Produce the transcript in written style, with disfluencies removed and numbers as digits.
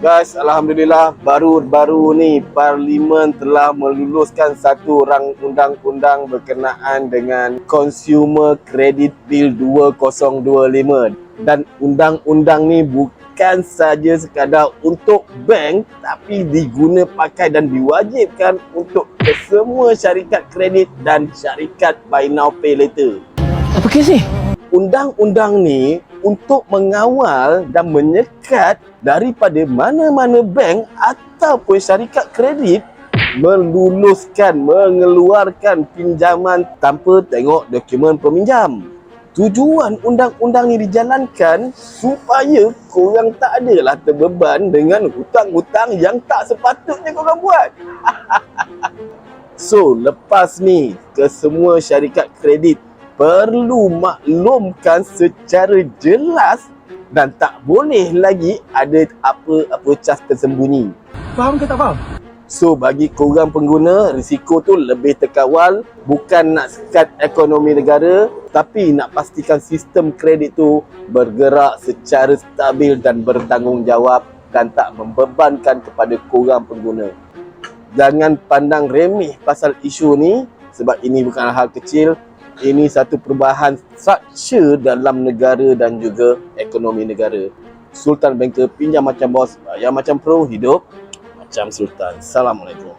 Guys, Alhamdulillah baru-baru ni Parlimen telah meluluskan satu rang undang-undang berkenaan dengan Consumer Credit Bill 2025. Dan undang-undang ni bukan saja sekadar untuk bank, tapi diguna pakai dan diwajibkan untuk semua syarikat kredit dan syarikat buy now pay later. Apa kes ni? Undang-undang ni untuk mengawal dan menyekat daripada mana-mana bank ataupun syarikat kredit mengeluarkan pinjaman tanpa tengok dokumen peminjam. Tujuan undang-undang ni dijalankan supaya korang tak adalah terbeban dengan hutang-hutang yang tak sepatutnya korang buat. So, lepas ni kesemua syarikat kredit perlu maklumkan secara jelas dan tak boleh lagi ada apa-apa cas tersembunyi. Faham ke tak faham? So, bagi korang pengguna, risiko tu lebih terkawal. Bukan nak sekat ekonomi negara, tapi nak pastikan sistem kredit tu bergerak secara stabil dan bertanggungjawab dan tak membebankan kepada korang pengguna. Jangan pandang remeh pasal isu ni, sebab ini bukan hal kecil. Ini satu perubahan struktur dalam negara dan juga ekonomi negara. Sultan Banker, pinjam macam bos, bayar macam pro, hidup macam sultan. Assalamualaikum.